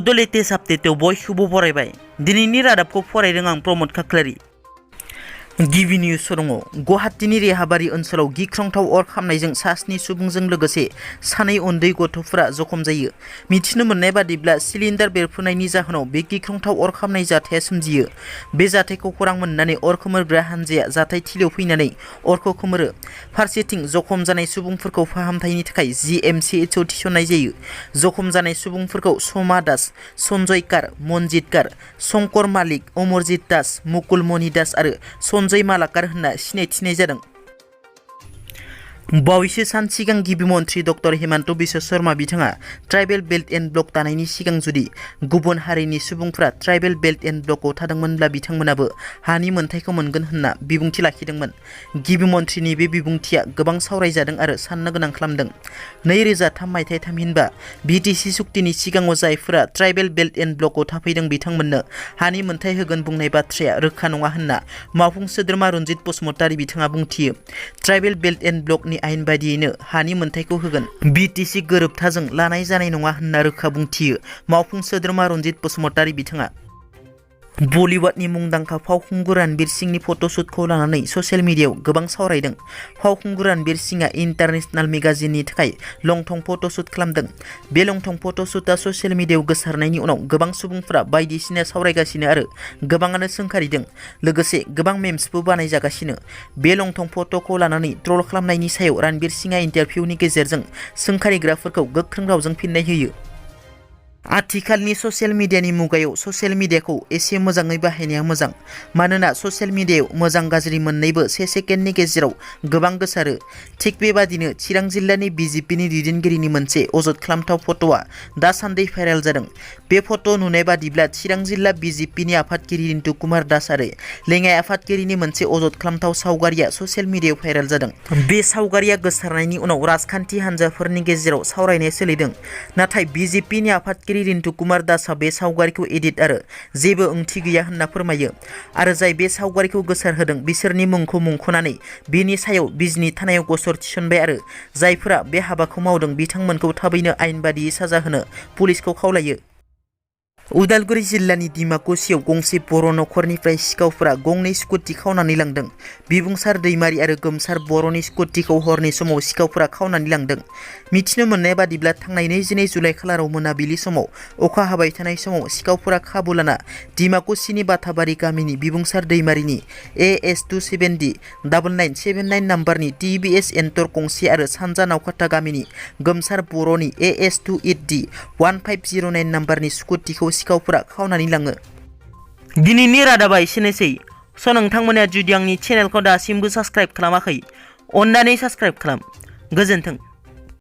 बड' लेटेस्ट आपडेटआव बयखौबो बरायबाय। दिनैनि रादाबखौ फरायदों आं प्रमद खाख्लारि। गिबि निउस दङ। गुवाहाटीनि रेहाबारि ओनसोलाव गिख्रंथाव अर खामनायजों सा 7 सुबुंजों लोगोसे 2 उन्दै गथ'फोरा जखम जायो। मिथिनो मोननाय बादिब्ला सिलिन्डार बेरफ्रुनायनि जाहोनाव बे गिख्रंथाव अर खामनाय जाथाया सोमजियो। बे जाथायखौ खौरां मोननानै अर खोमोरग्रा हान्जाया जाथाय थिलियाव फैनानै अरखौ खोमोरो। फारसेथिं जखम जानाय सुबुंफोरखौ फाहामथायनि थाखाय GMCHआव थिसननाय जायो। जखम जानाय सुबुंफोरखौ समा दास, सन्जय कार, मनजित कार, शंकर मालिक, अमरजित दास, मुकुल मणि दास आरो सन्जय मालाकार होनना सिनायथिनाय जादों। बावैसो सान सिगां गिबि मन्थ्रि डक्टर हिमन्त बिश्व शर्मा बिथाङा ट्राइबेल बेल्ट एन्ड ब्लक दानायनि सिगां जुदि गुबुन हारिनि सुबुंफोरा ट्राइबेल बेल्ट एन्ड ब्लकआव थादोंमोनब्ला बिथांमोनाबो हानि मोनथायखौ मोनगोन होनना बिबुंथि लाखिदोंमोन। गिबि मन्थ्रिनि बे बिबुंथिया गोबां सावरायजादों आरो साननो गोनां खालामदों। 2003 मायथाइ थामहिनबा BTC सुक्तिनि सिगाङाव जायफोरा ट्राइबेल बेल्ट एन्ड ब्लकआव थाफैदों बिथांमोननो हानि मोनथाय होगोन बुंनाय बाथ्राया रोखा नङा होनना मावफुं सोद्रोमा रन्जित बसुमतारी बिथाङा बुंथियो। ट्राइबेल बेल्ट एन्ड ब्लकनि आयेन बायदियैनो हानि मोनथायखौ होगोन। BTC गोरोबथाजों लानाय जानाय नङा होनना रोखा बुंथियो मावफुं सोद्रोमा रन्जित बसुमतारी बिथाङा। बलिउडनि मुंदांखा फावखुंगुर रणबीर सिंहनि फट'शुटखौ लानानै ससियेल मिडियायाव गोबां सावरायदों। फावखुंगुर रणबीर सिंहआ इन्टारनेशनेल मेगाजिननि थाखाय लंथं फट'शुट खालामदों। बे लंथं फट'शुटआ ससियेल मिडियायाव गोसारनायनि उनाव गोबां सुबुंफोरा बायदिसिना सावरायगासिनो आरो गोबाङानो सोंखारिदों। लोगोसे गोबां मेम्सबो बानायजागासिनो। बे लंथं फट'खौ लानानै ट्रल खालामनायनि सायाव रणबीर सिंहआ इन्टारभिउनि गेजेरजों सोंखारिग्राफोरखौ गोख्रों रावजों फिननाय होयो। आथिखालनि ससियेल मिडियानि मुगायाव ससियेल मिडियाखौ एसे मोजाङै बाहायनाया मोजां। मानोना ससियेल मिडियायाव मोजां गाज्रि मोननैबो 1 सेकेन्डनि गेजेराव गोबां गोसारो। थिग बेबादिनो चिरां जिल्लानि BJPनि दैदेनगिरिनि मोनसे अजद खालामथाव फट'आ दासान्दि भाइरेल जादों। बे फट' नुनाय बादिब्ला चिरां जिल्ला BJPनि आफादगिरि रिन्तु कुमार दास आरो लेङाइ आफादगिरिनि मोनसे अजद खालामथाव सावगारिया ससियेल मिडियायाव भाइरेल जादों। बे सावगारिया गोसारनायनि उनाव राजखान्थि हान्जाफोरनि गेजेराव सावरायनाय सोलिदों। नाथाय BJPनि आफादगिरि रिन्तु कुमार दासआ बे सावगारिखौ एडिट आरो जेबो ओंथि गैया होनना फोरमायो। आरो जाय बे सावगारिखौ गोसारहोदों बिसोरनि मुंखौ मुंख'नानै बेनि सायाव बिजनि थानायाव गसर थिसनबाय आरो जायफोरा बे हाबाखौ मावदों बिथांमोनखौ थाबैनो आयेन बादियै साजा होनो पुलिसखौ खावलायो। उदालगुरि जिल्लानि डिमाकुसियाव गंसे बर' नखरनिफ्राय सिखावफोरा गंनै स्कुटि खावनानै लांदों। बिबुंसार दैमारि आरो गोमसार बर'नि स्कुटिखौ हरनि समाव सिखावफोरा खावनानै लांदों। मिथिनो मोननाय बादिब्ला थांनाय 22 जुलाइ खालाराव मोनाबिलि समाव अखा हाबाय थानाय समाव सिखावफोरा खाबु लाना डिमाकुसिनि बाथाबारि गामिनि बिबुंसार दैमारिनि AS27D 9979 नाम्बारनि TVS एन्टर गंसे आरो सानजा नावखाथा गामिनि गोमसार बर'नि AS28D 1509 नाम्बारनि स्कुटिखौ सिखावफोरा खावनानै लाङो। दिनैनि रादाबा एसेनोसै। नोंथांमोना जुदि आंनि चेनेलखौ दासिमबो साबस्क्राइब खालामाखै अन्नानै साबस्क्राइब खालाम। गोजोन्थों।